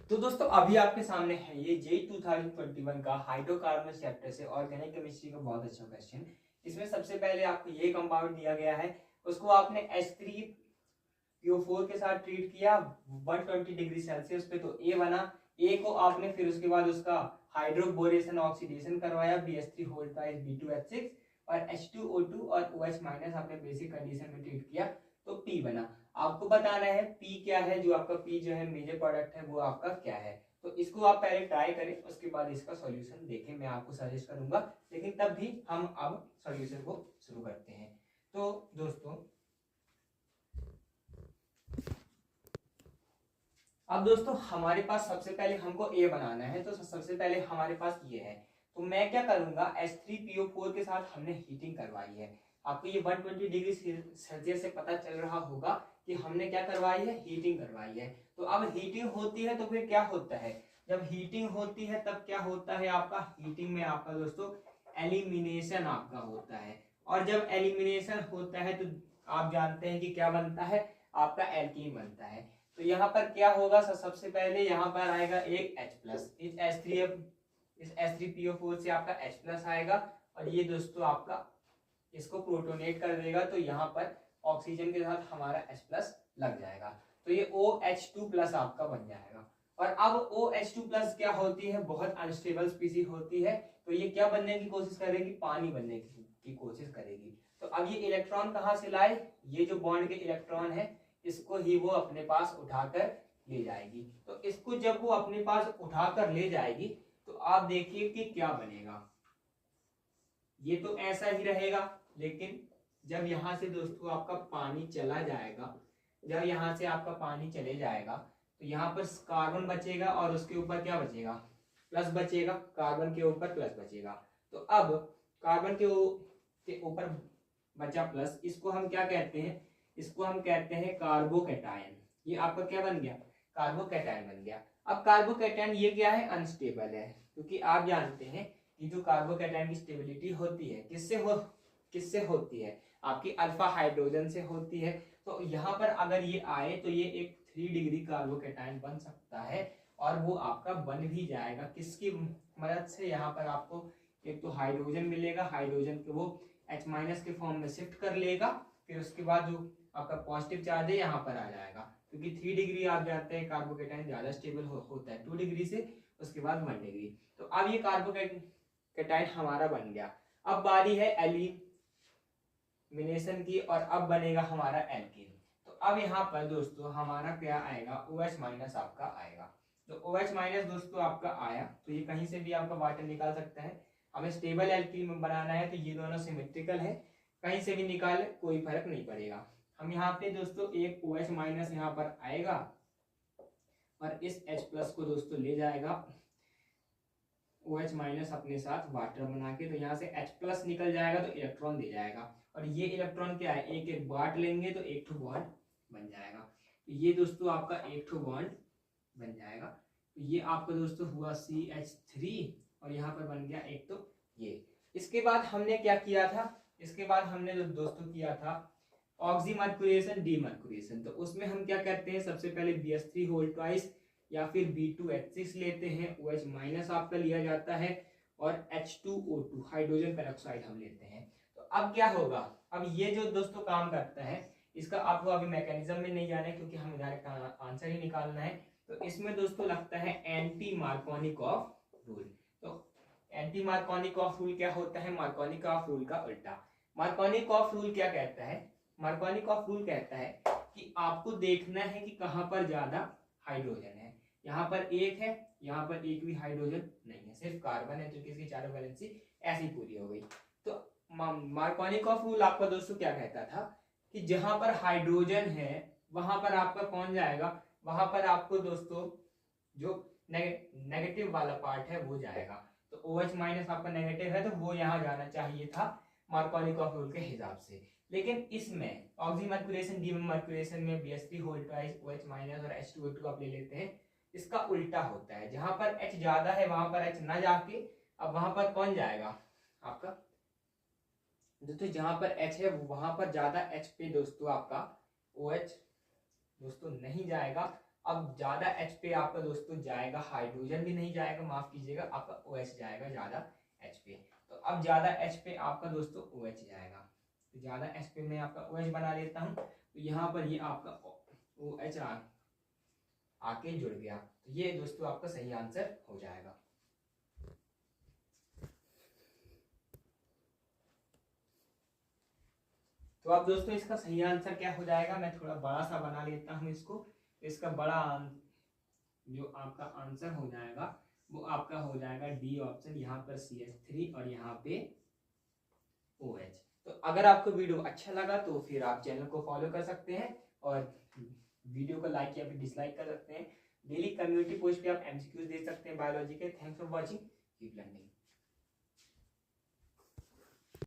तो दोस्तों अभी आपके सामने है ये जे 2021 का हाइड्रोकार्बन चैप्टर से ऑर्गेनिक केमिस्ट्री का बहुत अच्छा क्वेश्चन। इसमें सबसे पहले आपको ये कंपाउंड दिया गया है, उसको आपने H3PO4 के साथ ट्रीट किया 120 डिग्री सेल्सियस पे, तो ए बना। ए को आपने फिर उसके बाद उसका हाइड्रोबोरेशन ऑक्सीडेशन करवाया BH3 होल ट्वाइस B2H6 और H2O2 और OH माइनस आपने बेसिक कंडीशन में ट्रीट किया तो P बना। आपको बताना है P क्या है, जो आपका P जो है मेजर प्रोडक्ट है वो आपका क्या है। तो इसको आप पहले ट्राई करें, उसके बाद इसका सॉल्यूशन देखें, मैं आपको सजेस्ट करूंगा। लेकिन तब भी हम अब सॉल्यूशन को शुरू करते हैं। तो दोस्तों अब दोस्तों हमारे पास सबसे पहले हमको ए बनाना है, तो सबसे पहले हमारे पास ये है। तो मैं क्या करूंगा, H3PO4 के साथ हमने हीटिंग करवाई है। आपको ये 120 डिग्री सेल्सियस से पता चल रहा होगा कि हमने क्या करवाई है, हीटिंग करवाई है। तो अब हीटिंग होती है तो फिर क्या होता है, जब हीटिंग होती है तब क्या होता है आपका, हीटिंग में आपका दोस्तों एलिमिनेशन आपका होता है। और जब एलिमिनेशन होता है तो आप जानते हैं कि क्या बनता है, आपका एल्कीन बनता है। तो यहाँ पर क्या होगा, सबसे पहले यहाँ पर आएगा एक H+, इस H3PO4 से आपका H+ आएगा और ये दोस्तों आपका इसको प्रोटोनेट कर देगा, तो यहाँ पर ऑक्सीजन के साथ हमारा H+ लग जाएगा, तो ये OH2+ आपका बन जाएगा। और अब OH2+ क्या होती है, बहुत अनस्टेबल स्पीसी होती है, तो ये क्या बनने की कोशिश करेगी, पानी बनने की कोशिश करेगी। तो अब ये इलेक्ट्रॉन कहाँ से लाए, ये जो बॉन्ड के इलेक्ट्रॉन है इसको ही वो अपने पास उठाकर ले जाएगी। तो इसको जब वो अपने पास उठाकर ले जाएगी तो आप देखिए कि क्या बनेगा, ये तो ऐसा ही रहेगा। लेकिन जब यहां से दोस्तों आपका पानी चला जाएगा, जब यहां से आपका पानी चले जाएगा तो यहाँ पर कार्बन बचेगा और उसके ऊपर क्या बचेगा, प्लस बचेगा, कार्बन के ऊपर प्लस बचेगा। तो अब कार्बन के ऊपर बचा प्लस, इसको हम क्या कहते हैं, इसको हम कहते हैं कार्बोकैटायन। ये आपका क्या बन गया, कार्बोकैटायन बन गया। अब कार्बोकैटायन ये क्या है, अनस्टेबल है, क्योंकि आप जानते हैं कि जो कार्बोकैटायन की स्टेबिलिटी होती है किससे होती है, आपकी अल्फा हाइड्रोजन से होती है। तो यहाँ पर अगर ये आए तो ये एक 3 डिग्री कार्बोकैटायन बन सकता है और वो आपका बन भी जाएगा किसकी मदद से, यहाँ पर आपको एक तो हाइड्रोजन मिलेगा, हाइड्रोजन को वो H- के फॉर्म में शिफ्ट कर लेगा, फिर उसके बाद जो आपका पॉजिटिव चार्ज है यहाँ पर आ जाएगा, क्योंकि 3 डिग्री आप जानते हैं कार्बोकैटायन ज्यादा स्टेबल होता है 2 डिग्री से, उसके बाद 1 डिग्री। तो अब ये कार्बोकैटायन हमारा बन गया। अब बारी है एलिमिनेशन की और अब बनेगा हमारा एल्कीन। तो अब यहाँ पर दोस्तों हमारा क्या आएगा, OH- आपका आएगा। तो OH- दोस्तों आपका आया, तो ये कहीं से भी आपका वाटर निकाल सकता है। हमें स्टेबल एल्कीन बनाना है तो ये दोनों सिमेट्रिकल है, कहीं से भी निकाले कोई फर्क नहीं पड़ेगा। हम यहाँ पे दोस्तों एक OH- यहाँ पर आएगा और इस H+ को दोस्तों ले जाएगा OH- अपने साथ वाटर बना के, तो यहाँ से H+ निकल जाएगा तो इलेक्ट्रॉन दे जाएगा, और ये इलेक्ट्रॉन क्या है, एक एक बांट लेंगे तो एक ठो बॉन्ड बन जाएगा। तो ये दोस्तों आपका एक ठो बॉन्ड बन जाएगा। तो ये आपका दोस्तों हुआ CH3 और यहाँ पर बन गया एक तो ये। इसके बाद हमने क्या किया था, इसके बाद हमने दोस्तों किया था ऑक्सीमर्क्यूरेशन डीमर्क्यूरेशन। तो उसमें हम क्या करते हैं, सबसे पहले BH3 होल ट्वाइस या फिर B2H6 लेते हैं, OH- आपका लिया जाता है और H2O2 हाइड्रोजन पेरोक्साइड हम लेते हैं। तो अब क्या होगा, अब ये जो दोस्तों काम करता है, इसका आपको अभी मैकेनिज्म में नहीं जाना है क्योंकि हमें डायरेक्ट आंसर ही निकालना है। तो इसमें दोस्तों लगता है एंटी मार्कोनिकॉफ रूल। तो एंटी मार्कोनिकॉफ रूल क्या होता है, मार्कोनिकॉफ रूल का उल्टा। मार्कोनिकॉफ रूल क्या कहता है, मार्कोनिकॉफ रूल कहता है कि आपको देखना है कि कहां पर ज्यादा हाइड्रोजन है। यहाँ पर एक है, यहाँ पर एक भी हाइड्रोजन नहीं है, सिर्फ कार्बन है, क्योंकि इसकी चारों वैलेंसी ऐसी पूरी हो गई। तो मार्कोनिकॉफ रूल आपका दोस्तों क्या कहता था कि जहां पर हाइड्रोजन है वहां पर आपका कौन जाएगा, वहां पर आपको दोस्तों जो नेगेटिव वाला पार्ट है वो जाएगा। तो OH- आपका नेगेटिव है तो वो यहाँ जाना चाहिए था मार्कोनिकॉफ रूल के हिसाब से। लेकिन इसमें ऑक्सीमर्क्यूरेशन डीमर्क्यूरेशन में BH3 होल ट्वाइस OH- और H2O2 आप ले लेते हैं, इसका उल्टा होता है। जहां पर H ज्यादा है वहां पर H ना जाके अब वहां पर कौन जाएगा आपका दोस्तों, जहां पर H है वहां पर ज्यादा H पे दोस्तों आपका OH दोस्तों नहीं जाएगा। अब ज्यादा H पे आपका दोस्तों जाएगा, हाइड्रोजन भी नहीं जाएगा, माफ कीजिएगा, आपका OH जाएगा ज्यादा H पे। तो अब ज्यादा H पे आपका दोस्तों OH जाएगा, तो ज्यादा H पे मैं आपका OH बना लेता हूँ। तो यहाँ पर ये आपका OH आके जुड़ गया, तो ये दोस्तों आपका सही आंसर हो जाएगा। तो अब दोस्तों इसका सही आंसर क्या हो जाएगा, मैं थोड़ा बड़ा सा बना लेता हूँ इसको। इसका बड़ा जो आपका आंसर हो जाएगा वो आपका हो जाएगा डी ऑप्शन, यहाँ पर CH3 और यहाँ पे OH। तो अगर आपको वीडियो अच्छा लगा तो फिर आप चैनल को फॉलो कर सकते हैं और वीडियो को लाइक या फिर डिसलाइक कर सकते हैं। डेली कम्युनिटी पोस्ट पे आप MCQs दे सकते हैं बायोलॉजी के। Thanks for watching, keep learning.